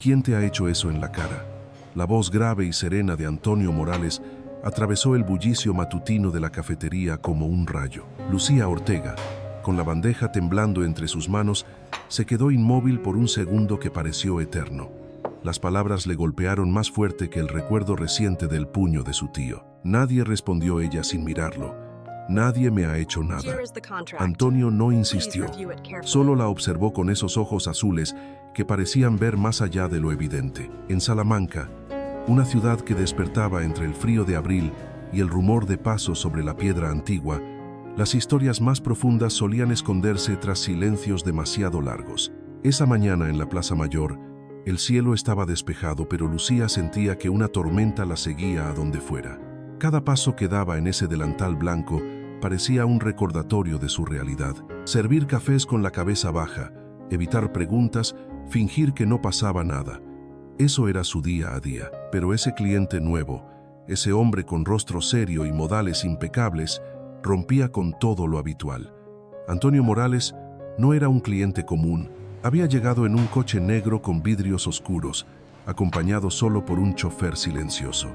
¿Quién te ha hecho eso en la cara? La voz grave y serena de Antonio Morales atravesó el bullicio matutino de la cafetería como un rayo. Lucía Ortega, con la bandeja temblando entre sus manos, se quedó inmóvil por un segundo que pareció eterno. Las palabras le golpearon más fuerte que el recuerdo reciente del puño de su tío. Nadie, respondió ella sin mirarlo. Nadie me ha hecho nada. Antonio no insistió, solo la observó con esos ojos azules que parecían ver más allá de lo evidente. En Salamanca, una ciudad que despertaba entre el frío de abril y el rumor de pasos sobre la piedra antigua, las historias más profundas solían esconderse tras silencios demasiado largos. Esa mañana en la Plaza Mayor, el cielo estaba despejado, pero Lucía sentía que una tormenta la seguía a donde fuera. Cada paso que daba en ese delantal blanco parecía un recordatorio de su realidad. Servir cafés con la cabeza baja, evitar preguntas, fingir que no pasaba nada. Eso era su día a día. Pero ese cliente nuevo, ese hombre con rostro serio y modales impecables, rompía con todo lo habitual. Antonio Morales no era un cliente común. Había llegado en un coche negro con vidrios oscuros, acompañado solo por un chofer silencioso.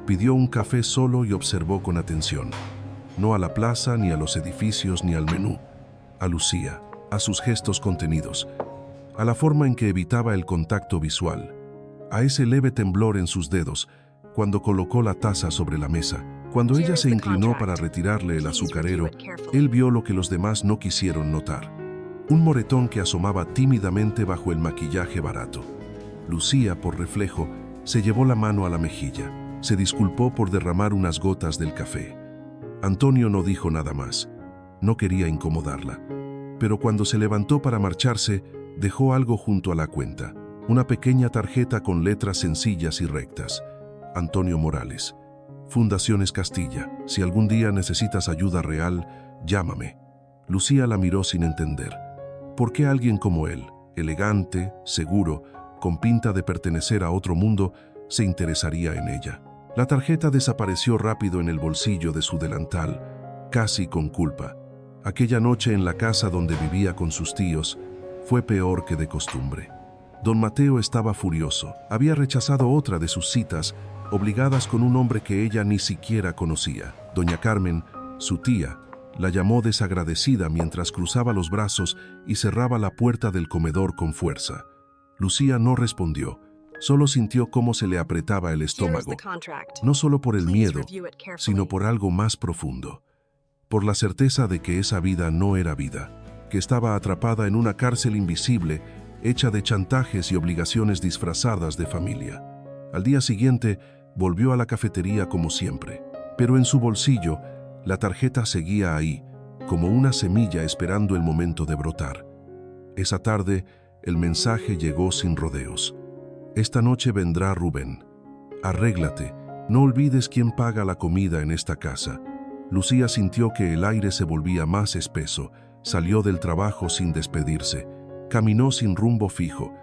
Pidió un café solo y observó con atención. No a la plaza, ni a los edificios, ni al menú. A Lucía, a sus gestos contenidos, a la forma en que evitaba el contacto visual, a ese leve temblor en sus dedos cuando colocó la taza sobre la mesa. Cuando ella se inclinó para retirarle el azucarero, él vio lo que los demás no quisieron notar. Un moretón que asomaba tímidamente bajo el maquillaje barato. Lucía, por reflejo, se llevó la mano a la mejilla. Se disculpó por derramar unas gotas del café. Antonio no dijo nada más. No quería incomodarla. Pero cuando se levantó para marcharse, dejó algo junto a la cuenta. Una pequeña tarjeta con letras sencillas y rectas. Antonio Morales. Fundaciones Castilla. Si algún día necesitas ayuda real, llámame. Lucía la miró sin entender. ¿Por qué alguien como él, elegante, seguro, con pinta de pertenecer a otro mundo, se interesaría en ella? La tarjeta desapareció rápido en el bolsillo de su delantal, casi con culpa. Aquella noche en la casa donde vivía con sus tíos fue peor que de costumbre. Don Mateo estaba furioso. Había rechazado otra de sus citas, obligadas con un hombre que ella ni siquiera conocía. Doña Carmen, su tía, la llamó desagradecida mientras cruzaba los brazos y cerraba la puerta del comedor con fuerza. Lucía no respondió. Solo sintió cómo se le apretaba el estómago, no solo por el miedo, sino por algo más profundo. Por la certeza de que esa vida no era vida, que estaba atrapada en una cárcel invisible, hecha de chantajes y obligaciones disfrazadas de familia. Al día siguiente, volvió a la cafetería como siempre, pero en su bolsillo, la tarjeta seguía ahí, como una semilla esperando el momento de brotar. Esa tarde, el mensaje llegó sin rodeos. Esta noche vendrá Rubén. Arréglate. No olvides quién paga la comida en esta casa. Lucía sintió que el aire se volvía más espeso. Salió del trabajo sin despedirse. Caminó sin rumbo fijo.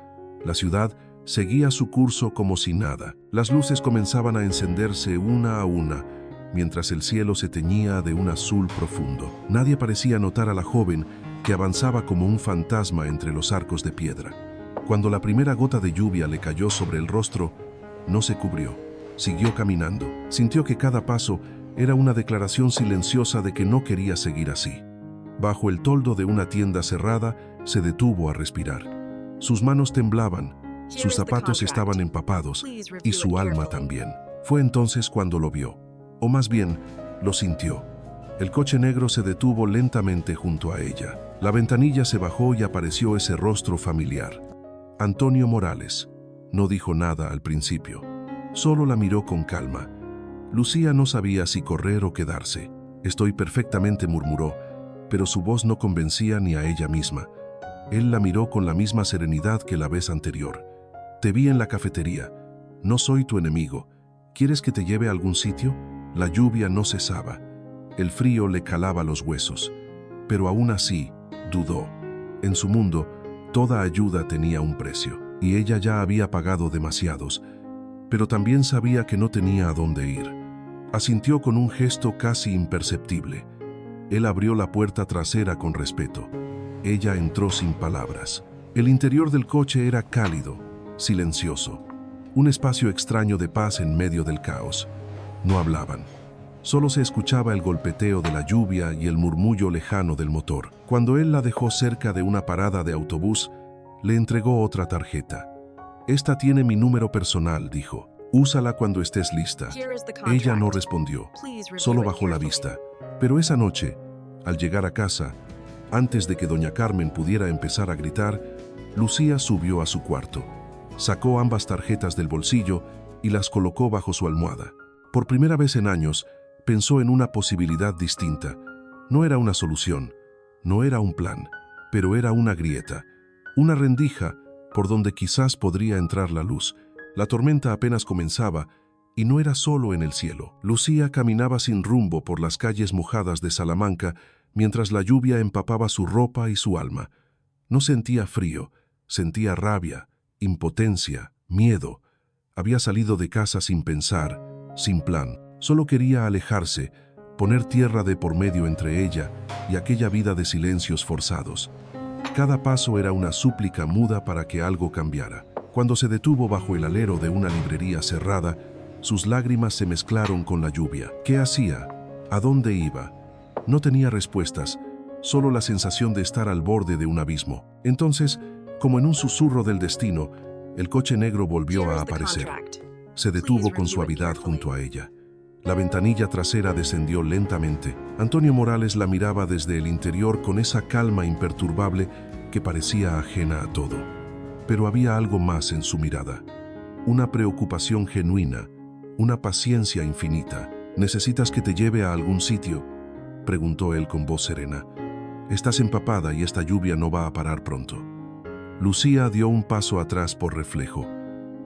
La ciudad seguía su curso como si nada. Las luces comenzaban a encenderse una a una, mientras el cielo se teñía de un azul profundo. Nadie parecía notar a la joven que avanzaba como un fantasma entre los arcos de piedra. Cuando la primera gota de lluvia le cayó sobre el rostro, no se cubrió. Siguió caminando. Sintió que cada paso era una declaración silenciosa de que no quería seguir así. Bajo el toldo de una tienda cerrada, se detuvo a respirar. Sus manos temblaban, sus zapatos estaban empapados y su alma también. Fue entonces cuando lo vio, o más bien, lo sintió. El coche negro se detuvo lentamente junto a ella. La ventanilla se bajó y apareció ese rostro familiar. Antonio Morales. No dijo nada al principio. Solo la miró con calma. Lucía no sabía si correr o quedarse. Estoy perfectamente, murmuró, pero su voz no convencía ni a ella misma. Él la miró con la misma serenidad que la vez anterior. Te vi en la cafetería. No soy tu enemigo. ¿Quieres que te lleve a algún sitio? La lluvia no cesaba. El frío le calaba los huesos. Pero aún así, dudó. En su mundo, toda ayuda tenía un precio, y ella ya había pagado demasiados, pero también sabía que no tenía a dónde ir. Asintió con un gesto casi imperceptible. Él abrió la puerta trasera con respeto. Ella entró sin palabras. El interior del coche era cálido, silencioso. Un espacio extraño de paz en medio del caos. No hablaban. Solo se escuchaba el golpeteo de la lluvia y el murmullo lejano del motor. Cuando él la dejó cerca de una parada de autobús, le entregó otra tarjeta. «Esta tiene mi número personal», dijo. «Úsala cuando estés lista». Ella no respondió, solo bajó la vista. Pero esa noche, al llegar a casa, antes de que doña Carmen pudiera empezar a gritar, Lucía subió a su cuarto. Sacó ambas tarjetas del bolsillo y las colocó bajo su almohada. Por primera vez en años, pensó en una posibilidad distinta. No era una solución, no era un plan, pero era una grieta, una rendija por donde quizás podría entrar la luz. La tormenta apenas comenzaba y no era solo en el cielo. Lucía caminaba sin rumbo por las calles mojadas de Salamanca mientras la lluvia empapaba su ropa y su alma. No sentía frío, sentía rabia, impotencia, miedo. Había salido de casa sin pensar, sin plan. Solo quería alejarse, poner tierra de por medio entre ella y aquella vida de silencios forzados. Cada paso era una súplica muda para que algo cambiara. Cuando se detuvo bajo el alero de una librería cerrada, sus lágrimas se mezclaron con la lluvia. ¿Qué hacía? ¿A dónde iba? No tenía respuestas, solo la sensación de estar al borde de un abismo. Entonces, como en un susurro del destino, el coche negro volvió a aparecer. Se detuvo con suavidad junto a ella. La ventanilla trasera descendió lentamente. Antonio Morales la miraba desde el interior con esa calma imperturbable que parecía ajena a todo. Pero había algo más en su mirada. Una preocupación genuina, una paciencia infinita. «¿Necesitas que te lleve a algún sitio?», preguntó él con voz serena. «Estás empapada y esta lluvia no va a parar pronto». Lucía dio un paso atrás por reflejo.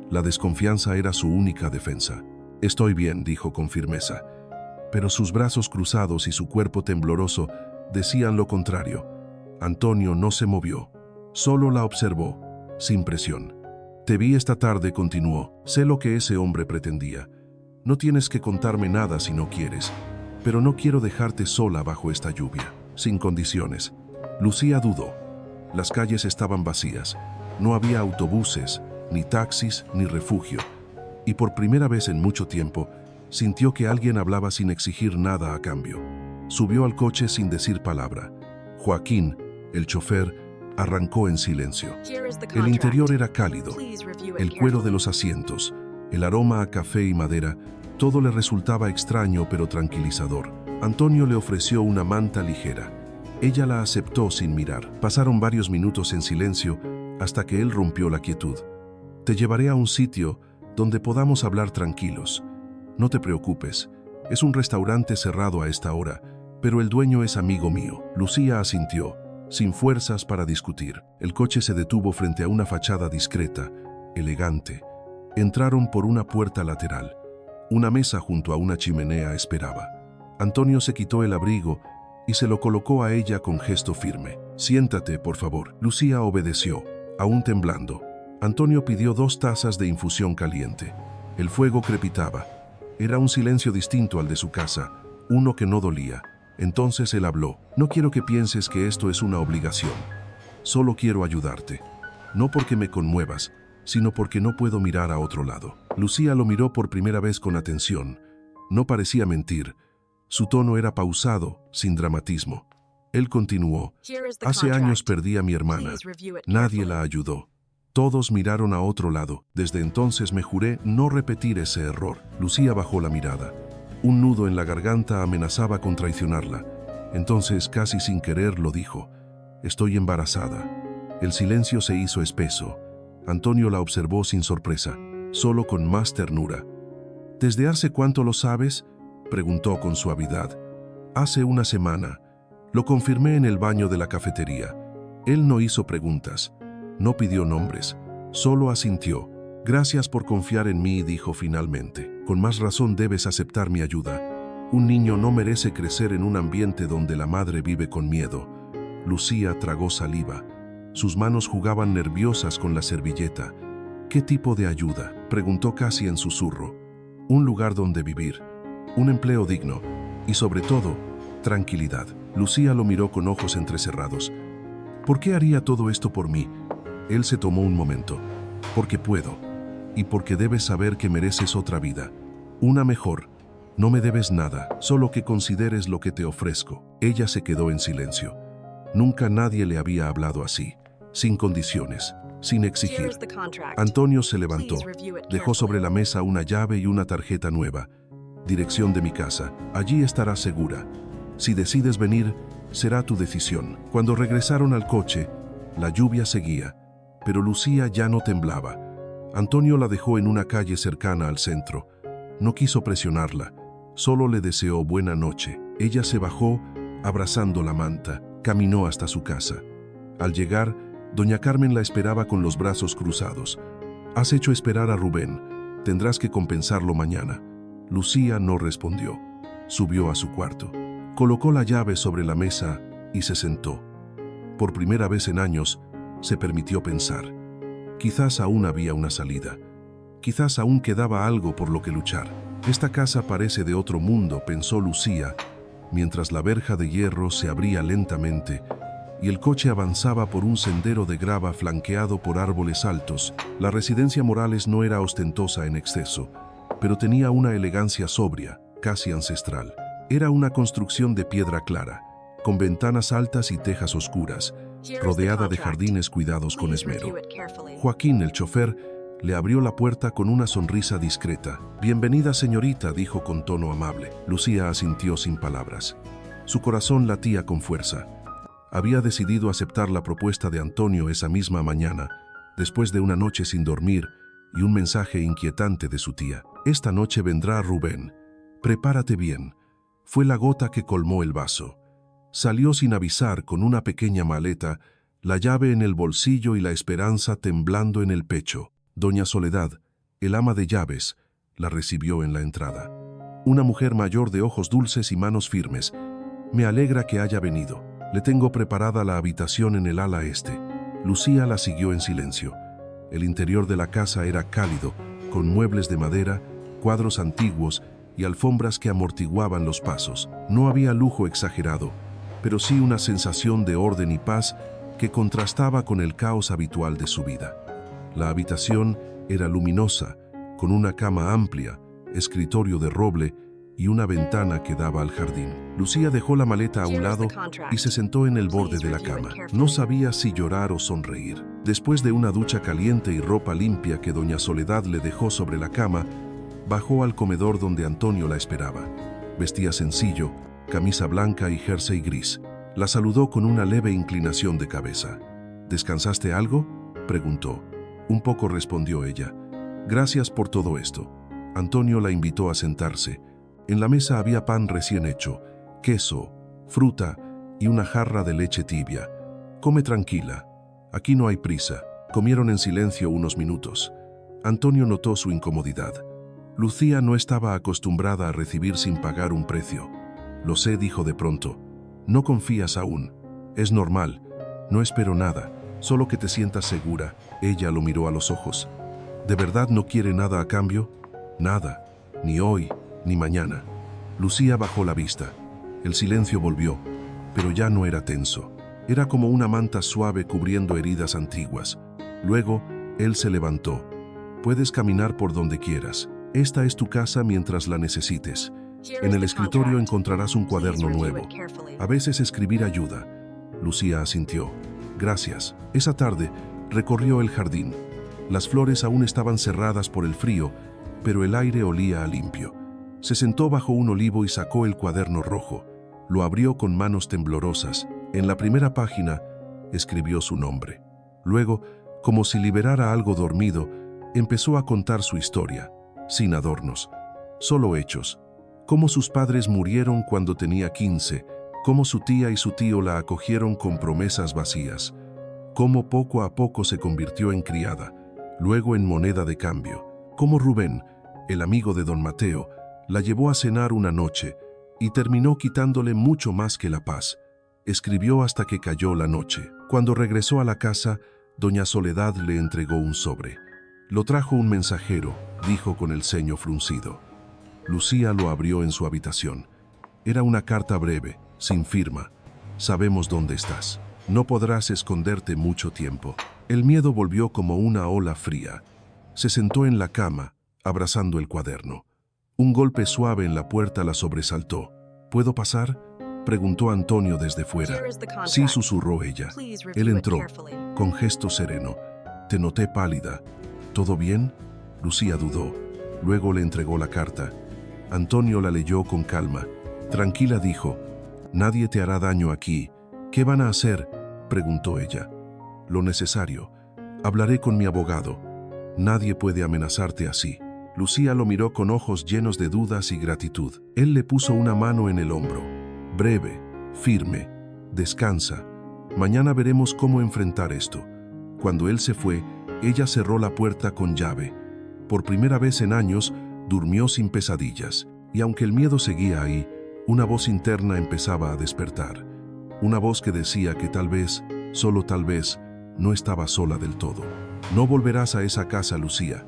La desconfianza era su única defensa. «Estoy bien», dijo con firmeza. Pero sus brazos cruzados y su cuerpo tembloroso decían lo contrario. Antonio no se movió, solo la observó, sin presión. «Te vi esta tarde», continuó. «Sé lo que ese hombre pretendía. No tienes que contarme nada si no quieres, pero no quiero dejarte sola bajo esta lluvia, sin condiciones». Lucía dudó. Las calles estaban vacías. No había autobuses, ni taxis, ni refugio. Y por primera vez en mucho tiempo, sintió que alguien hablaba sin exigir nada a cambio. Subió al coche sin decir palabra. Joaquín, el chofer, arrancó en silencio. El interior era cálido. El cuero de los asientos, el aroma a café y madera, todo le resultaba extraño pero tranquilizador. Antonio le ofreció una manta ligera. Ella la aceptó sin mirar. Pasaron varios minutos en silencio hasta que él rompió la quietud. «Te llevaré a un sitio donde podamos hablar tranquilos. No te preocupes, es un restaurante cerrado a esta hora, pero el dueño es amigo mío». Lucía asintió, sin fuerzas para discutir. El coche se detuvo frente a una fachada discreta, elegante. Entraron por una puerta lateral. Una mesa junto a una chimenea esperaba. Antonio se quitó el abrigo y se lo colocó a ella con gesto firme. «Siéntate, por favor». Lucía obedeció, aún temblando. Antonio pidió 2 tazas de infusión caliente. El fuego crepitaba. Era un silencio distinto al de su casa, uno que no dolía. Entonces él habló. «No quiero que pienses que esto es una obligación. Solo quiero ayudarte. No porque me conmuevas, sino porque no puedo mirar a otro lado». Lucía lo miró por primera vez con atención. No parecía mentir. Su tono era pausado, sin dramatismo. Él continuó. «Hace años perdí a mi hermana. Nadie la ayudó. Todos miraron a otro lado. Desde entonces me juré no repetir ese error». Lucía bajó la mirada. Un nudo en la garganta amenazaba con traicionarla. Entonces, casi sin querer, lo dijo. «Estoy embarazada». El silencio se hizo espeso. Antonio la observó sin sorpresa, solo con más ternura. «¿Desde hace cuánto lo sabes?», preguntó con suavidad. «Hace una semana. Lo confirmé en el baño de la cafetería». Él no hizo preguntas. No pidió nombres, solo asintió. «Gracias por confiar en mí», dijo finalmente. «Con más razón debes aceptar mi ayuda. Un niño no merece crecer en un ambiente donde la madre vive con miedo». Lucía tragó saliva. Sus manos jugaban nerviosas con la servilleta. «¿Qué tipo de ayuda?», preguntó casi en susurro. «Un lugar donde vivir, un empleo digno y, sobre todo, tranquilidad». Lucía lo miró con ojos entrecerrados. «¿Por qué haría todo esto por mí?». Él se tomó un momento. Porque puedo. Y porque debes saber que mereces otra vida. Una mejor. No me debes nada, solo que consideres lo que te ofrezco. Ella se quedó en silencio. Nunca nadie le había hablado así, sin condiciones, sin exigir. Antonio se levantó, dejó sobre la mesa una llave y una tarjeta nueva. Dirección de mi casa, allí estarás segura. Si decides venir, será tu decisión. Cuando regresaron al coche, la lluvia seguía, pero Lucía ya no temblaba. Antonio la dejó en una calle cercana al centro. No quiso presionarla, solo le deseó buena noche. Ella se bajó, abrazando la manta, caminó hasta su casa. Al llegar, doña Carmen la esperaba con los brazos cruzados. «Has hecho esperar a Rubén, tendrás que compensarlo mañana». Lucía no respondió. Subió a su cuarto. Colocó la llave sobre la mesa y se sentó. Por primera vez en años, se permitió pensar. Quizás aún había una salida. Quizás aún quedaba algo por lo que luchar. Esta casa parece de otro mundo, pensó Lucía, mientras la verja de hierro se abría lentamente y el coche avanzaba por un sendero de grava flanqueado por árboles altos. La residencia Morales no era ostentosa en exceso, pero tenía una elegancia sobria, casi ancestral. Era una construcción de piedra clara, con ventanas altas y tejas oscuras, rodeada de jardines cuidados con esmero. Joaquín, el chofer, le abrió la puerta con una sonrisa discreta. «Bienvenida, señorita», dijo con tono amable. Lucía asintió sin palabras. Su corazón latía con fuerza. Había decidido aceptar la propuesta de Antonio esa misma mañana, después de una noche sin dormir y un mensaje inquietante de su tía. «Esta noche vendrá Rubén. Prepárate bien». Fue la gota que colmó el vaso. Salió sin avisar con una pequeña maleta, la llave en el bolsillo y la esperanza temblando en el pecho. Doña Soledad, el ama de llaves, la recibió en la entrada. Una mujer mayor de ojos dulces y manos firmes. «Me alegra que haya venido. Le tengo preparada la habitación en el ala este». Lucía la siguió en silencio. El interior de la casa era cálido, con muebles de madera, cuadros antiguos y alfombras que amortiguaban los pasos. No había lujo exagerado, pero sí una sensación de orden y paz que contrastaba con el caos habitual de su vida. La habitación era luminosa, con una cama amplia, escritorio de roble y una ventana que daba al jardín. Lucía dejó la maleta a un lado y se sentó en el borde de la cama. No sabía si llorar o sonreír. Después de una ducha caliente y ropa limpia que doña Soledad le dejó sobre la cama, bajó al comedor donde Antonio la esperaba. Vestía sencillo, camisa blanca y jersey gris. La saludó con una leve inclinación de cabeza. «¿Descansaste algo?», preguntó. «Un poco», respondió ella. «Gracias por todo esto». Antonio la invitó a sentarse. En la mesa había pan recién hecho, queso, fruta y una jarra de leche tibia. «Come tranquila. Aquí no hay prisa». Comieron en silencio unos minutos. Antonio notó su incomodidad. Lucía no estaba acostumbrada a recibir sin pagar un precio. «Lo sé», dijo de pronto. «No confías aún. Es normal. No espero nada. Solo que te sientas segura». Ella lo miró a los ojos. «¿De verdad no quiere nada a cambio?». «Nada. Ni hoy, ni mañana». Lucía bajó la vista. El silencio volvió, pero ya no era tenso. Era como una manta suave cubriendo heridas antiguas. Luego, él se levantó. «Puedes caminar por donde quieras. Esta es tu casa mientras la necesites. En el escritorio encontrarás un cuaderno nuevo. A veces escribir ayuda». Lucía asintió. «Gracias». Esa tarde, recorrió el jardín. Las flores aún estaban cerradas por el frío, pero el aire olía a limpio. Se sentó bajo un olivo y sacó el cuaderno rojo. Lo abrió con manos temblorosas. En la primera página, escribió su nombre. Luego, como si liberara algo dormido, empezó a contar su historia, sin adornos, solo hechos. Cómo sus padres murieron cuando tenía 15, cómo su tía y su tío la acogieron con promesas vacías, cómo poco a poco se convirtió en criada, luego en moneda de cambio, cómo Rubén, el amigo de don Mateo, la llevó a cenar una noche y terminó quitándole mucho más que la paz. Escribió hasta que cayó la noche. Cuando regresó a la casa, doña Soledad le entregó un sobre. «Lo trajo un mensajero», dijo con el ceño fruncido. Lucía lo abrió en su habitación. Era una carta breve, sin firma. «Sabemos dónde estás. No podrás esconderte mucho tiempo. El miedo volvió como una ola fría. Se sentó en la cama, abrazando el cuaderno. Un golpe suave en la puerta la sobresaltó. ¿Puedo pasar?, preguntó Antonio desde fuera. Sí, susurró ella. Él entró, con gesto sereno. Te noté pálida. ¿Todo bien? Lucía dudó. Luego le entregó la carta. Antonio la leyó con calma. Tranquila, dijo. Nadie te hará daño aquí. ¿Qué van a hacer?, preguntó ella. Lo necesario. Hablaré con mi abogado. Nadie puede amenazarte así. Lucía lo miró con ojos llenos de dudas y gratitud. Él le puso una mano en el hombro. Breve, firme. Descansa. Mañana veremos cómo enfrentar esto. Cuando él se fue, ella cerró la puerta con llave. Por primera vez en años, durmió sin pesadillas. Y aunque el miedo seguía ahí, una voz interna empezaba a despertar. Una voz que decía que tal vez, solo tal vez, no estaba sola del todo. No volverás a esa casa, Lucía.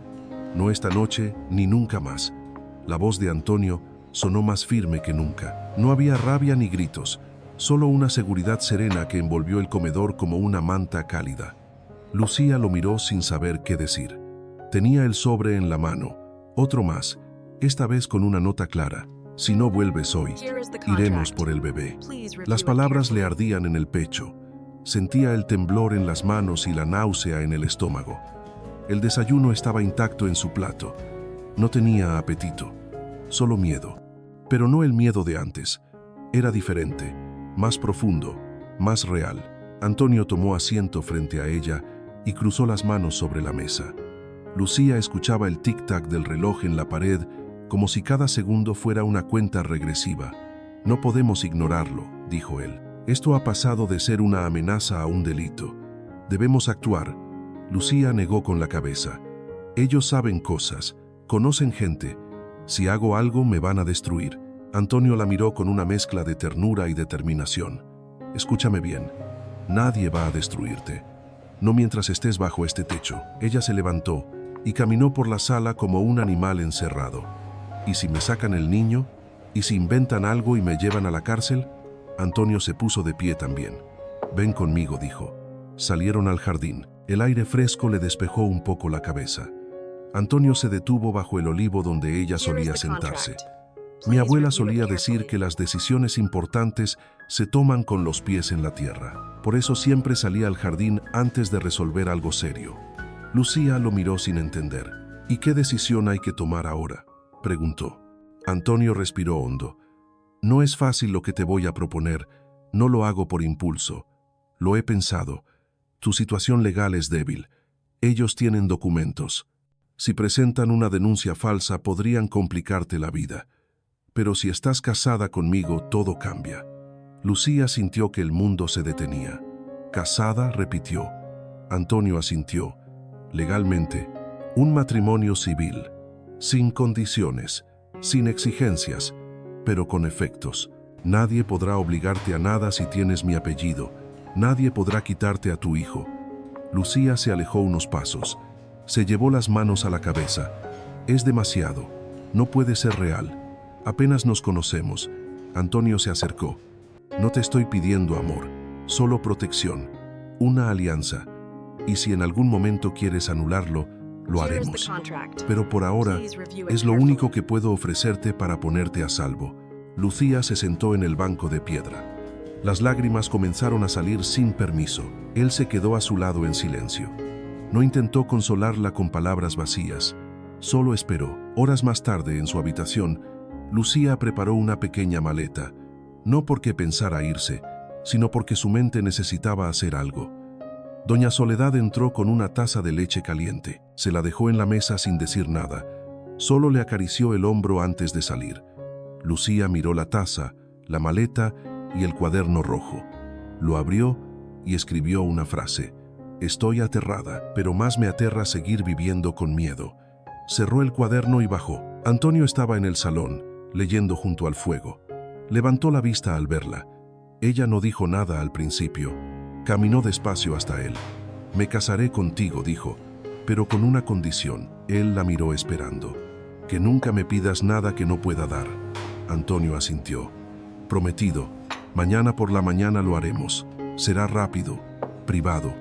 No esta noche, ni nunca más. La voz de Antonio sonó más firme que nunca. No había rabia ni gritos, solo una seguridad serena que envolvió el comedor como una manta cálida. Lucía lo miró sin saber qué decir. Tenía el sobre en la mano, otro más, esta vez con una nota clara. Si no vuelves hoy, iremos por el bebé. Las palabras le ardían en el pecho. Sentía el temblor en las manos y la náusea en el estómago. El desayuno estaba intacto en su plato. No tenía apetito, solo miedo. Pero no el miedo de antes. Era diferente, más profundo, más real. Antonio tomó asiento frente a ella y cruzó las manos sobre la mesa. Lucía escuchaba el tic-tac del reloj en la pared como si cada segundo fuera una cuenta regresiva. No podemos ignorarlo, dijo él. Esto ha pasado de ser una amenaza a un delito. Debemos actuar. Lucía negó con la cabeza. Ellos saben cosas, conocen gente. Si hago algo, me van a destruir. Antonio la miró con una mezcla de ternura y determinación. Escúchame bien. Nadie va a destruirte. No mientras estés bajo este techo. Ella se levantó y caminó por la sala como un animal encerrado. ¿Y si me sacan el niño? ¿Y si inventan algo y me llevan a la cárcel? Antonio se puso de pie también. Ven conmigo, dijo. Salieron al jardín. El aire fresco le despejó un poco la cabeza. Antonio se detuvo bajo el olivo donde ella solía sentarse. Mi abuela solía decir que las decisiones importantes se toman con los pies en la tierra. Por eso siempre salía al jardín antes de resolver algo serio. Lucía lo miró sin entender. ¿Y qué decisión hay que tomar ahora?, preguntó. Antonio respiró hondo. No es fácil lo que te voy a proponer. No lo hago por impulso. Lo he pensado. Tu situación legal es débil. Ellos tienen documentos. Si presentan una denuncia falsa, podrían complicarte la vida. Pero si estás casada conmigo, todo cambia. Lucía sintió que el mundo se detenía. ¿Casada?, repitió. Antonio asintió. Legalmente, un matrimonio civil. Sin condiciones, sin exigencias, pero con efectos. Nadie podrá obligarte a nada si tienes mi apellido. Nadie podrá quitarte a tu hijo. Lucía se alejó unos pasos. Se llevó las manos a la cabeza. Es demasiado. No puede ser real. Apenas nos conocemos. Antonio se acercó. No te estoy pidiendo amor, solo protección, una alianza. Y si en algún momento quieres anularlo, lo haremos. Pero por ahora, es lo único que puedo ofrecerte para ponerte a salvo. Lucía se sentó en el banco de piedra. Las lágrimas comenzaron a salir sin permiso. Él se quedó a su lado en silencio. No intentó consolarla con palabras vacías. Solo esperó. Horas más tarde, en su habitación, Lucía preparó una pequeña maleta. No porque pensara irse, sino porque su mente necesitaba hacer algo. Doña Soledad entró con una taza de leche caliente. Se la dejó en la mesa sin decir nada. Solo le acarició el hombro antes de salir. Lucía miró la taza, la maleta y el cuaderno rojo. Lo abrió y escribió una frase. Estoy aterrada, pero más me aterra seguir viviendo con miedo. Cerró el cuaderno y bajó. Antonio estaba en el salón, leyendo junto al fuego. Levantó la vista al verla. Ella no dijo nada al principio. Caminó despacio hasta él. Me casaré contigo, dijo, pero con una condición. Él la miró esperando. Que nunca me pidas nada que no pueda dar. Antonio asintió. Prometido. Mañana por la mañana lo haremos. Será rápido, privado.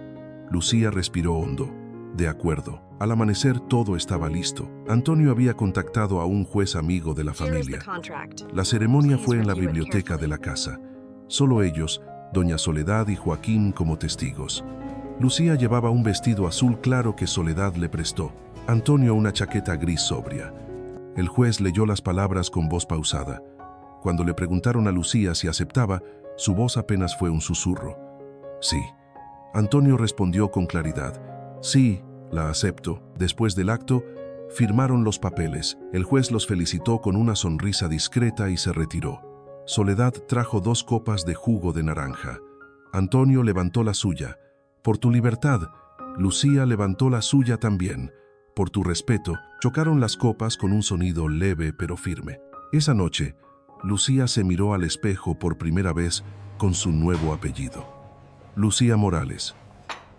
Lucía respiró hondo. De acuerdo. Al amanecer todo estaba listo. Antonio había contactado a un juez amigo de la familia. La ceremonia fue en la biblioteca de la casa. Solo ellos, doña Soledad y Joaquín como testigos. Lucía llevaba un vestido azul claro que Soledad le prestó. Antonio una chaqueta gris sobria. El juez leyó las palabras con voz pausada. Cuando le preguntaron a Lucía si aceptaba, su voz apenas fue un susurro. Sí. Antonio respondió con claridad. Sí, la acepto. Después del acto, firmaron los papeles. El juez los felicitó con una sonrisa discreta y se retiró. Soledad trajo 2 copas de jugo de naranja. Antonio levantó la suya. Por tu libertad. Lucía levantó la suya también. Por tu respeto. Chocaron las copas con un sonido leve pero firme. Esa noche, Lucía se miró al espejo por primera vez con su nuevo apellido. Lucía Morales.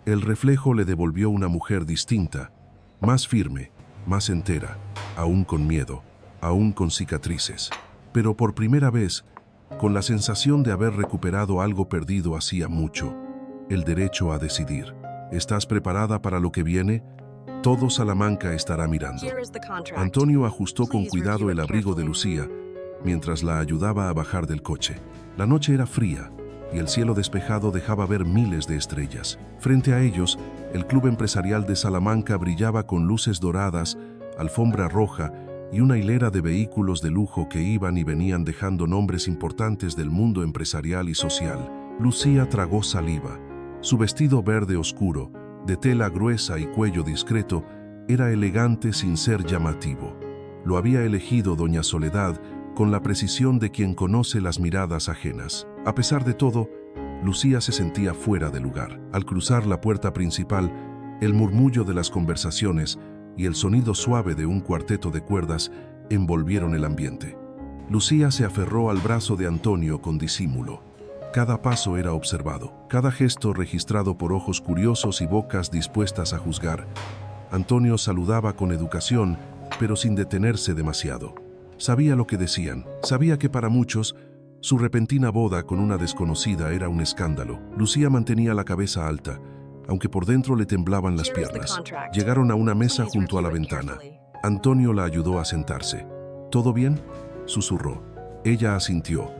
El reflejo le devolvió una mujer distinta, más firme, más entera, aún con miedo, aún con cicatrices. Pero por primera vez, con la sensación de haber recuperado algo perdido hacía mucho, el derecho a decidir. ¿Estás preparada para lo que viene? Todo Salamanca estará mirando. Antonio ajustó con cuidado el abrigo de Lucía, mientras la ayudaba a bajar del coche. La noche era fría, y el cielo despejado dejaba ver miles de estrellas. Frente a ellos, el Club Empresarial de Salamanca brillaba con luces doradas, alfombra roja y una hilera de vehículos de lujo que iban y venían dejando nombres importantes del mundo empresarial y social. Lucía tragó saliva. Su vestido verde oscuro, de tela gruesa y cuello discreto, era elegante sin ser llamativo. Lo había elegido doña Soledad con la precisión de quien conoce las miradas ajenas. A pesar de todo, Lucía se sentía fuera de lugar. Al cruzar la puerta principal, el murmullo de las conversaciones y el sonido suave de un cuarteto de cuerdas envolvieron el ambiente. Lucía se aferró al brazo de Antonio con disimulo. Cada paso era observado, cada gesto registrado por ojos curiosos y bocas dispuestas a juzgar. Antonio saludaba con educación, pero sin detenerse demasiado. Sabía lo que decían, sabía que para muchos, su repentina boda con una desconocida era un escándalo. Lucía mantenía la cabeza alta, aunque por dentro le temblaban las piernas. Llegaron a una mesa junto a la ventana. Antonio la ayudó a sentarse. ¿Todo bien?, susurró. Ella asintió.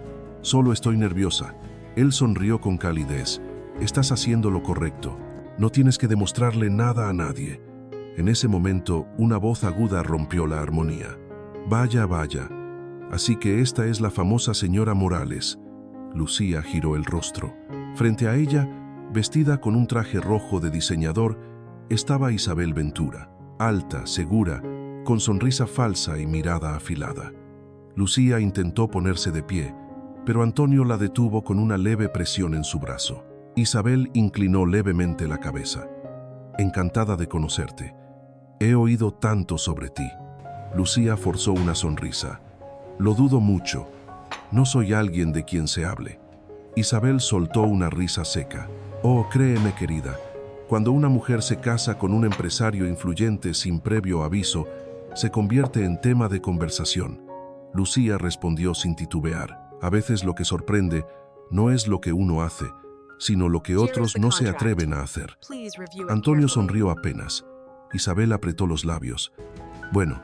Solo estoy nerviosa. Él sonrió con calidez. Estás haciendo lo correcto. No tienes que demostrarle nada a nadie. En ese momento, una voz aguda rompió la armonía. Vaya, vaya. Así que esta es la famosa señora Morales. Lucía giró el rostro. Frente a ella, vestida con un traje rojo de diseñador, estaba Isabel Ventura, alta, segura, con sonrisa falsa y mirada afilada. Lucía intentó ponerse de pie, pero Antonio la detuvo con una leve presión en su brazo. Isabel inclinó levemente la cabeza. Encantada de conocerte. He oído tanto sobre ti. Lucía forzó una sonrisa. Lo dudo mucho. No soy alguien de quien se hable. Isabel soltó una risa seca. Oh, créeme, querida, cuando una mujer se casa con un empresario influyente sin previo aviso, se convierte en tema de conversación. Lucía respondió sin titubear. A veces lo que sorprende no es lo que uno hace, sino lo que otros no se atreven a hacer. Antonio sonrió apenas. Isabel apretó los labios. Bueno,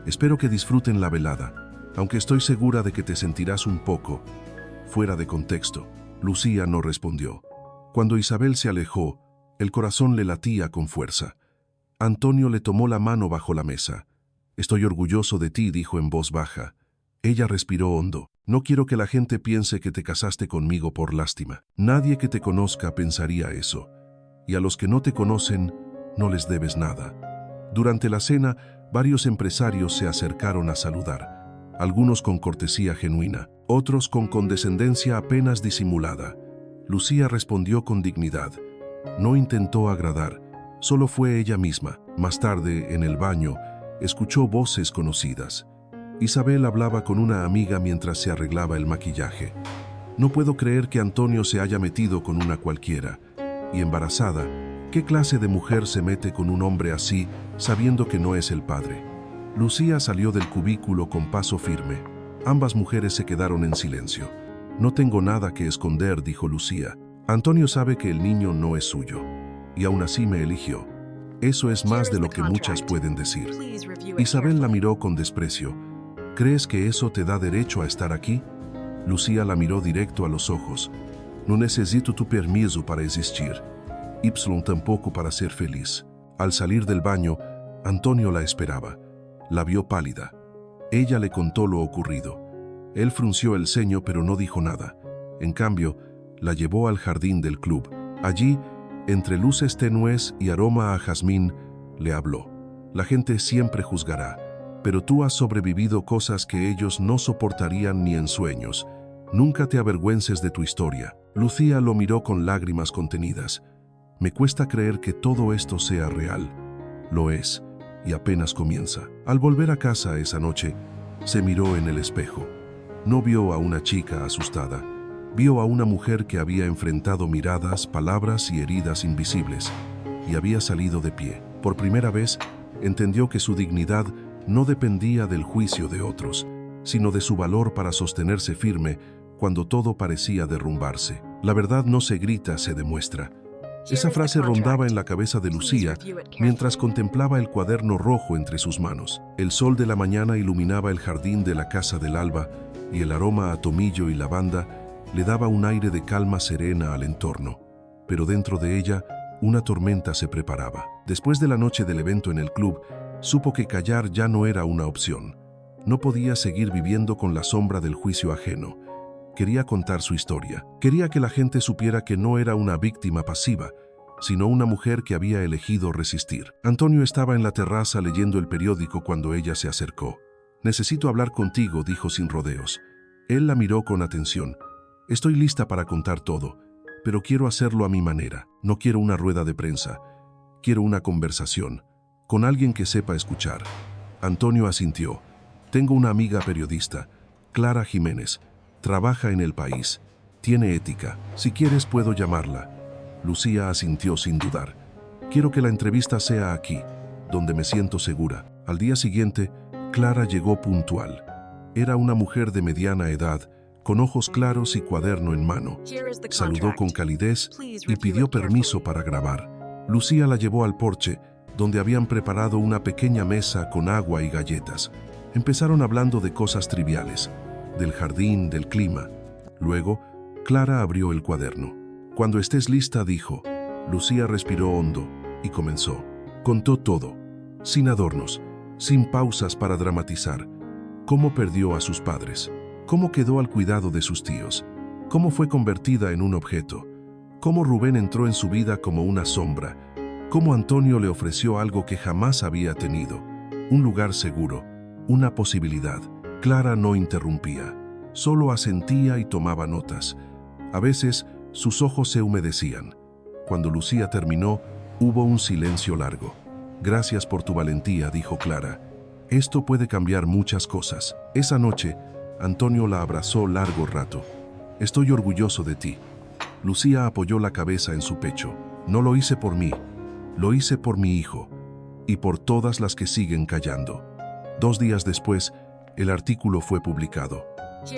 espero que disfruten la velada, aunque estoy segura de que te sentirás un poco fuera de contexto. Lucía no respondió. Cuando Isabel se alejó, el corazón le latía con fuerza. Antonio le tomó la mano bajo la mesa. Estoy orgulloso de ti, dijo en voz baja. Ella respiró hondo. No quiero que la gente piense que te casaste conmigo por lástima. Nadie que te conozca pensaría eso. Y a los que no te conocen, no les debes nada. Durante la cena, varios empresarios se acercaron a saludar. Algunos con cortesía genuina, otros con condescendencia apenas disimulada. Lucía respondió con dignidad. No intentó agradar, solo fue ella misma. Más tarde, en el baño, escuchó voces conocidas. Isabel hablaba con una amiga mientras se arreglaba el maquillaje. No puedo creer que Antonio se haya metido con una cualquiera. Y embarazada, ¿qué clase de mujer se mete con un hombre así, sabiendo que no es el padre? Lucía salió del cubículo con paso firme. Ambas mujeres se quedaron en silencio. No tengo nada que esconder, dijo Lucía. Antonio sabe que el niño no es suyo. y aún así me eligió. Eso es más de lo que muchas pueden decir. Isabel la miró con desprecio. ¿Crees que eso te da derecho a estar aquí? Lucía la miró directo a los ojos. No necesito tu permiso para existir. Y tampoco para ser feliz. Al salir del baño, Antonio la esperaba. La vio pálida. Ella le contó lo ocurrido. Él frunció el ceño pero no dijo nada. En cambio, la llevó al jardín del club. Allí, entre luces tenues y aroma a jazmín, le habló. La gente siempre juzgará, pero tú has sobrevivido cosas que ellos no soportarían ni en sueños. Nunca te avergüences de tu historia. Lucía lo miró con lágrimas contenidas. Me cuesta creer que todo esto sea real. Lo es, y apenas comienza. Al volver a casa esa noche, se miró en el espejo. No vio a una chica asustada. Vio a una mujer que había enfrentado miradas, palabras y heridas invisibles, y había salido de pie. Por primera vez, entendió que su dignidad no dependía del juicio de otros, sino de su valor para sostenerse firme cuando todo parecía derrumbarse. La verdad no se grita, se demuestra. Esa frase rondaba en la cabeza de Lucía mientras contemplaba el cuaderno rojo entre sus manos. El sol de la mañana iluminaba el jardín de la casa del Alba y el aroma a tomillo y lavanda le daba un aire de calma serena al entorno. Pero dentro de ella, una tormenta se preparaba. Después de la noche del evento en el club, supo que callar ya no era una opción. No podía seguir viviendo con la sombra del juicio ajeno. Quería contar su historia. Quería que la gente supiera que no era una víctima pasiva, sino una mujer que había elegido resistir. Antonio estaba en la terraza leyendo el periódico cuando ella se acercó. «Necesito hablar contigo», dijo sin rodeos. Él la miró con atención. «Estoy lista para contar todo, pero quiero hacerlo a mi manera. No quiero una rueda de prensa. Quiero una conversación, con alguien que sepa escuchar». Antonio asintió. «Tengo una amiga periodista, Clara Jiménez. Trabaja en El País. Tiene ética. Si quieres puedo llamarla». Lucía asintió sin dudar. «Quiero que la entrevista sea aquí, donde me siento segura». Al día siguiente, Clara llegó puntual. Era una mujer de mediana edad, con ojos claros y cuaderno en mano. Saludó con calidez y pidió permiso para grabar. Lucía la llevó al porche, donde habían preparado una pequeña mesa con agua y galletas. Empezaron hablando de cosas triviales, del jardín, del clima. Luego, Clara abrió el cuaderno. «Cuando estés lista», dijo. Lucía respiró hondo y comenzó. Contó todo, sin adornos, sin pausas para dramatizar. Cómo perdió a sus padres, cómo quedó al cuidado de sus tíos, cómo fue convertida en un objeto, cómo Rubén entró en su vida como una sombra, cómo Antonio le ofreció algo que jamás había tenido, un lugar seguro, una posibilidad. Clara no interrumpía, solo asentía y tomaba notas. A veces, sus ojos se humedecían. Cuando Lucía terminó, hubo un silencio largo. «Gracias por tu valentía», dijo Clara. «Esto puede cambiar muchas cosas». Esa noche, Antonio la abrazó largo rato. «Estoy orgulloso de ti». Lucía apoyó la cabeza en su pecho. «No lo hice por mí, lo hice por mi hijo y por todas las que siguen callando». 2 días después, el artículo fue publicado.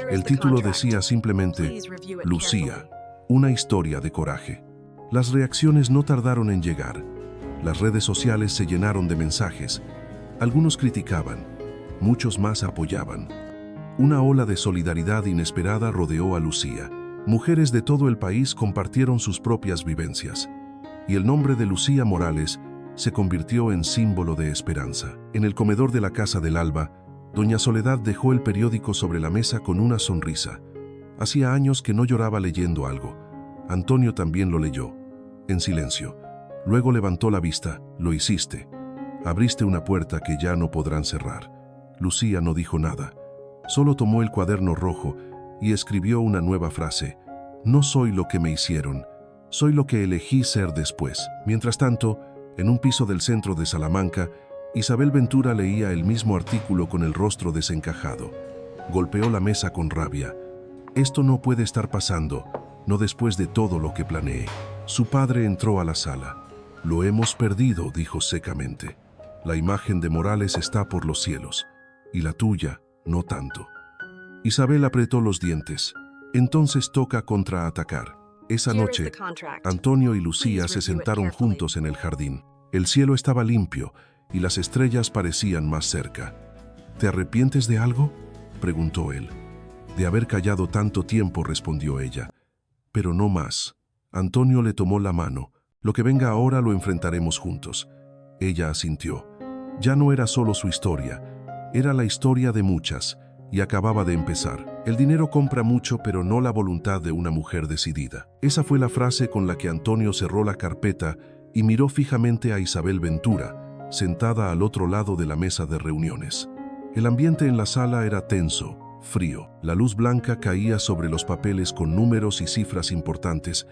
El título decía simplemente «Lucía, una historia de coraje». Las reacciones no tardaron en llegar. Las redes sociales se llenaron de mensajes. Algunos criticaban, muchos más apoyaban. Una ola de solidaridad inesperada rodeó a Lucía. Mujeres de todo el país compartieron sus propias vivencias, y el nombre de Lucía Morales se convirtió en símbolo de esperanza. En el comedor de la casa del Alba, doña Soledad dejó el periódico sobre la mesa con una sonrisa. Hacía años que no lloraba leyendo algo. Antonio también lo leyó, en silencio. Luego levantó la vista. «Lo hiciste. Abriste una puerta que ya no podrán cerrar». Lucía no dijo nada. Solo tomó el cuaderno rojo y escribió una nueva frase. «No soy lo que me hicieron, soy lo que elegí ser después». Mientras tanto, en un piso del centro de Salamanca, Isabel Ventura leía el mismo artículo con el rostro desencajado. Golpeó la mesa con rabia. «Esto no puede estar pasando, no después de todo lo que planeé». Su padre entró a la sala. «Lo hemos perdido», dijo secamente. «La imagen de Morales está por los cielos, y la tuya no tanto». Isabel apretó los dientes. «Entonces toca contraatacar». Esa noche, Antonio y Lucía se sentaron juntos en el jardín. El cielo estaba limpio y las estrellas parecían más cerca. ¿Te arrepientes de algo?, preguntó él. De haber callado tanto tiempo, respondió ella. Pero no más. Antonio le tomó la mano. Lo que venga ahora lo enfrentaremos juntos. Ella asintió. Ya no era solo su historia, era la historia de muchas, y acababa de empezar. El dinero compra mucho, pero no la voluntad de una mujer decidida. Esa fue la frase con la que Antonio cerró la carpeta y miró fijamente a Isabel Ventura, sentada al otro lado de la mesa de reuniones. El ambiente en la sala era tenso, frío. La luz blanca caía sobre los papeles con números y cifras importantes,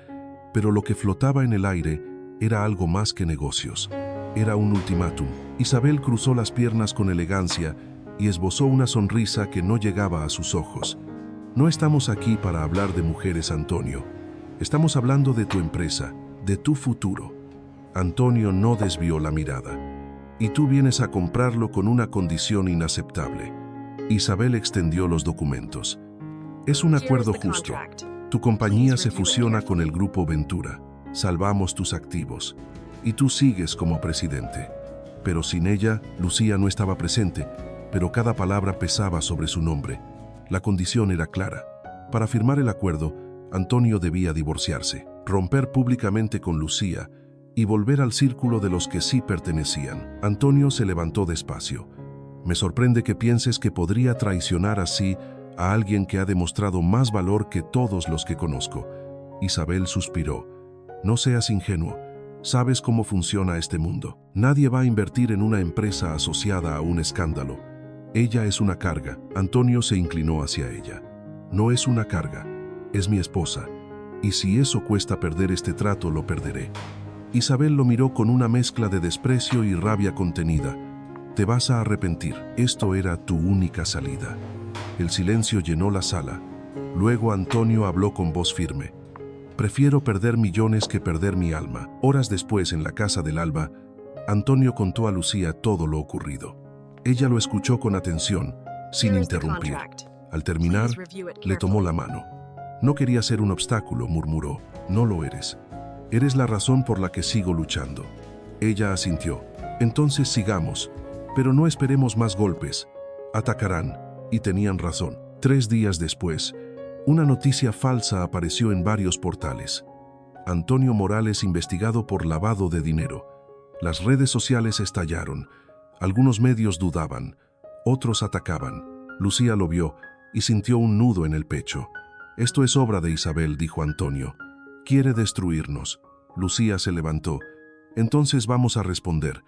pero lo que flotaba en el aire era algo más que negocios. Era un ultimátum. Isabel cruzó las piernas con elegancia y esbozó una sonrisa que no llegaba a sus ojos. No estamos aquí para hablar de mujeres, Antonio. Estamos hablando de tu empresa, de tu futuro. Antonio no desvió la mirada. Y tú vienes a comprarlo con una condición inaceptable. Isabel extendió los documentos. Es un acuerdo justo. Tu compañía se fusiona con el Grupo Ventura. Salvamos tus activos. Y tú sigues como presidente. Pero sin ella, Lucía no estaba presente, pero cada palabra pesaba sobre su nombre. La condición era clara. Para firmar el acuerdo, Antonio debía divorciarse, romper públicamente con Lucía y volver al círculo de los que sí pertenecían. Antonio se levantó despacio. Me sorprende que pienses que podría traicionar así a alguien que ha demostrado más valor que todos los que conozco. Isabel suspiró. No seas ingenuo. Sabes cómo funciona este mundo. Nadie va a invertir en una empresa asociada a un escándalo. Ella es una carga. Antonio se inclinó hacia ella. No es una carga, es mi esposa. Y si eso cuesta perder este trato, lo perderé. Isabel lo miró con una mezcla de desprecio y rabia contenida. Te vas a arrepentir. Esto era tu única salida. El silencio llenó la sala. Luego Antonio habló con voz firme. Prefiero perder millones que perder mi alma. Horas después, en la casa del Alba, Antonio contó a Lucía todo lo ocurrido. Ella lo escuchó con atención, sin interrumpir. Al terminar, le tomó la mano. No quería ser un obstáculo, murmuró. No lo eres. Eres la razón por la que sigo luchando. Ella asintió. Entonces sigamos, pero no esperemos más golpes. Atacarán, y tenían razón. 3 días después, una noticia falsa apareció en varios portales. Antonio Morales investigado por lavado de dinero. Las redes sociales estallaron. Algunos medios dudaban, otros atacaban. Lucía lo vio y sintió un nudo en el pecho. Esto es obra de Isabel, dijo Antonio. Quiere destruirnos. Lucía se levantó. Entonces vamos a responder.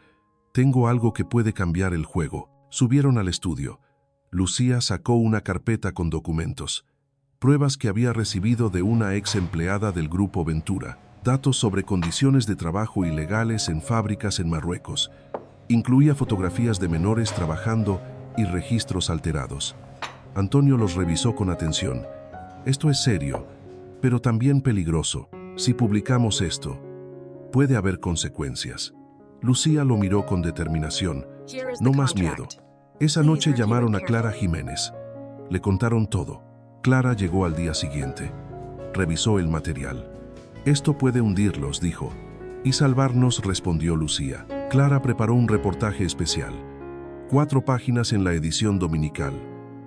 Tengo algo que puede cambiar el juego. Subieron al estudio. Lucía sacó una carpeta con documentos. Pruebas que había recibido de una ex empleada del Grupo Ventura. Datos sobre condiciones de trabajo ilegales en fábricas en Marruecos. Incluía fotografías de menores trabajando y registros alterados. Antonio los revisó con atención. Esto es serio, pero también peligroso. Si publicamos esto, puede haber consecuencias. Lucía lo miró con determinación. No más miedo. Esa noche llamaron a Clara Jiménez. Le contaron todo. Clara llegó al día siguiente. Revisó el material. Esto puede hundirlos, dijo. Y salvarnos, respondió Lucía. Clara preparó un reportaje especial. 4 páginas en la edición dominical.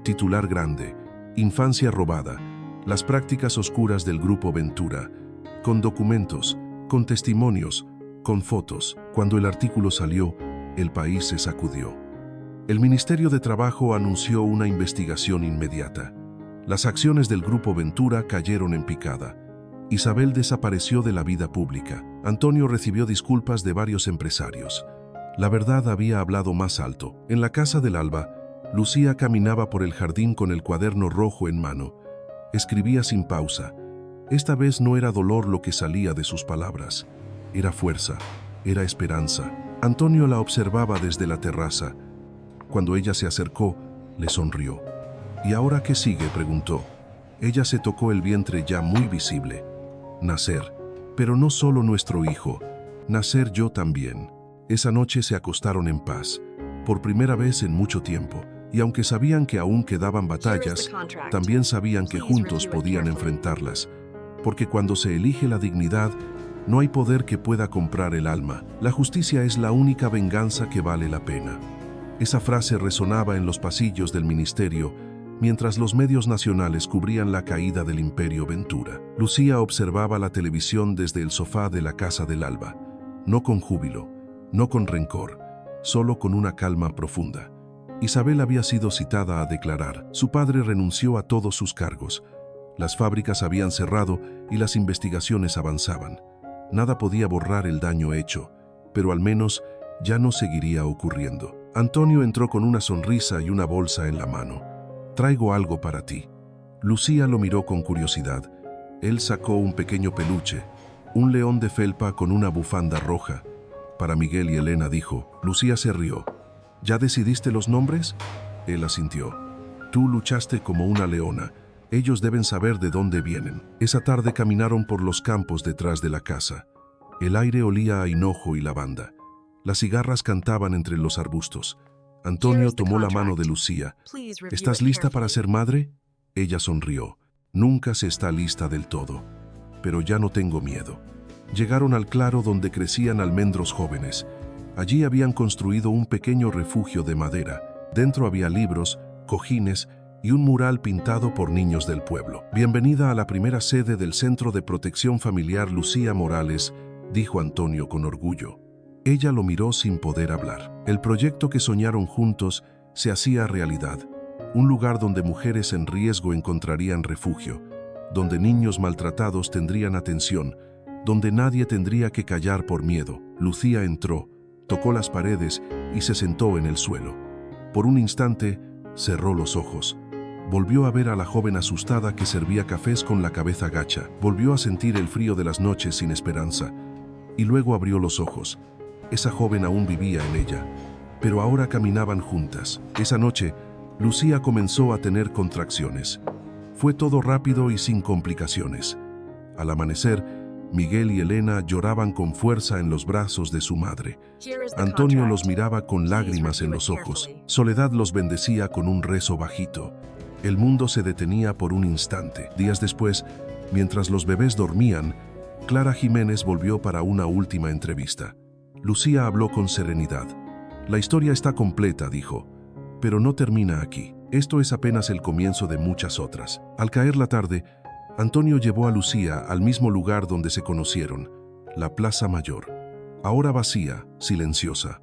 Titular grande. Infancia robada. Las prácticas oscuras del Grupo Ventura. Con documentos, con testimonios, con fotos. Cuando el artículo salió, el país se sacudió. El Ministerio de Trabajo anunció una investigación inmediata. Las acciones del Grupo Ventura cayeron en picada. Isabel desapareció de la vida pública. Antonio recibió disculpas de varios empresarios. La verdad había hablado más alto. En la casa del Alba, Lucía caminaba por el jardín con el cuaderno rojo en mano. Escribía sin pausa. Esta vez no era dolor lo que salía de sus palabras. Era fuerza, era esperanza. Antonio la observaba desde la terraza. Cuando ella se acercó, le sonrió. ¿Y ahora qué sigue?, preguntó. Ella se tocó el vientre ya muy visible. Nacer. Pero no solo nuestro hijo. Nacer yo también. Esa noche se acostaron en paz. Por primera vez en mucho tiempo. Y aunque sabían que aún quedaban batallas, también sabían que juntos podían enfrentarlas. porque cuando se elige la dignidad, no hay poder que pueda comprar el alma. La justicia es la única venganza que vale la pena. Esa frase resonaba en los pasillos del ministerio, mientras los medios nacionales cubrían la caída del Imperio Ventura. Lucía observaba la televisión desde el sofá de la Casa del Alba, no con júbilo, no con rencor, solo con una calma profunda. Isabel había sido citada a declarar. Su padre renunció a todos sus cargos. Las fábricas habían cerrado y las investigaciones avanzaban. Nada podía borrar el daño hecho, pero al menos ya no seguiría ocurriendo. Antonio entró con una sonrisa y una bolsa en la mano. «Traigo algo para ti». Lucía lo miró con curiosidad. Él sacó un pequeño peluche, un león de felpa con una bufanda roja. Para Miguel y Elena, dijo. Lucía se rió. «¿Ya decidiste los nombres?» Él asintió. «Tú luchaste como una leona. Ellos deben saber de dónde vienen». Esa tarde caminaron por los campos detrás de la casa. El aire olía a hinojo y lavanda. Las cigarras cantaban entre los arbustos. Antonio tomó la mano de Lucía. «¿Estás lista para ser madre?» Ella sonrió. «Nunca se está lista del todo. Pero ya no tengo miedo». Llegaron al claro donde crecían almendros jóvenes. Allí habían construido un pequeño refugio de madera. Dentro había libros, cojines y un mural pintado por niños del pueblo. «Bienvenida a la primera sede del Centro de Protección Familiar Lucía Morales», dijo Antonio con orgullo. Ella lo miró sin poder hablar. El proyecto que soñaron juntos se hacía realidad. Un lugar donde mujeres en riesgo encontrarían refugio, donde niños maltratados tendrían atención, donde nadie tendría que callar por miedo. Lucía entró, tocó las paredes y se sentó en el suelo. Por un instante, cerró los ojos. Volvió a ver a la joven asustada que servía cafés con la cabeza gacha. Volvió a sentir el frío de las noches sin esperanza. Y luego abrió los ojos. Esa joven aún vivía en ella, pero ahora caminaban juntas. Esa noche, Lucía comenzó a tener contracciones. Fue todo rápido y sin complicaciones. Al amanecer, Miguel y Elena lloraban con fuerza en los brazos de su madre. Antonio los miraba con lágrimas en los ojos. Soledad los bendecía con un rezo bajito. El mundo se detenía por un instante. Días después, mientras los bebés dormían, Clara Jiménez volvió para una última entrevista. Lucía habló con serenidad. «La historia está completa», dijo, «pero no termina aquí. Esto es apenas el comienzo de muchas otras». Al caer la tarde, Antonio llevó a Lucía al mismo lugar donde se conocieron, la Plaza Mayor. Ahora vacía, silenciosa.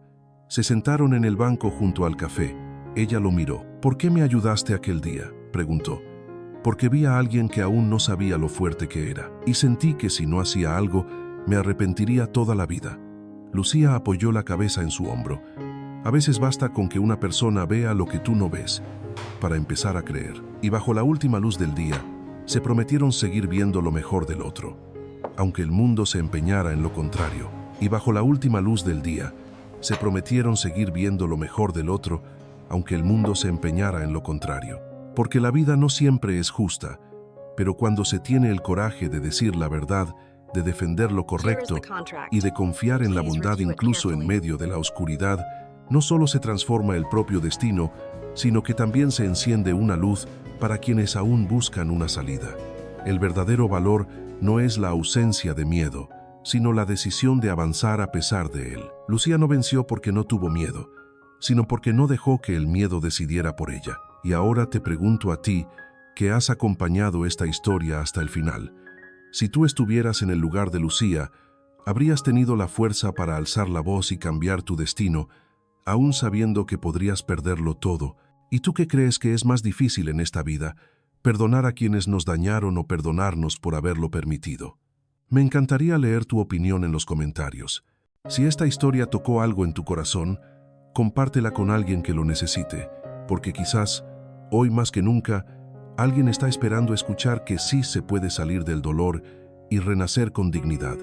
Se sentaron en el banco junto al café. Ella lo miró. «¿Por qué me ayudaste aquel día?», preguntó. «Porque vi a alguien que aún no sabía lo fuerte que era, y sentí que si no hacía algo, me arrepentiría toda la vida». Lucía apoyó la cabeza en su hombro. «A veces basta con que una persona vea lo que tú no ves, para empezar a creer». Y bajo la última luz del día, se prometieron seguir viendo lo mejor del otro, aunque el mundo se empeñara en lo contrario. Y bajo la última luz del día, se prometieron seguir viendo lo mejor del otro, aunque el mundo se empeñara en lo contrario. Porque la vida no siempre es justa, pero cuando se tiene el coraje de decir la verdad, de defender lo correcto y de confiar en la bondad incluso en medio de la oscuridad, no solo se transforma el propio destino, sino que también se enciende una luz para quienes aún buscan una salida. El verdadero valor no es la ausencia de miedo, sino la decisión de avanzar a pesar de él. Lucía no venció porque no tuvo miedo, sino porque no dejó que el miedo decidiera por ella. Y ahora te pregunto a ti, que has acompañado esta historia hasta el final. Si tú estuvieras en el lugar de Lucía, ¿habrías tenido la fuerza para alzar la voz y cambiar tu destino, aún sabiendo que podrías perderlo todo? ¿Y tú qué crees que es más difícil en esta vida, perdonar a quienes nos dañaron o perdonarnos por haberlo permitido? Me encantaría leer tu opinión en los comentarios. Si esta historia tocó algo en tu corazón, compártela con alguien que lo necesite, porque quizás, hoy más que nunca, alguien está esperando escuchar que sí se puede salir del dolor y renacer con dignidad.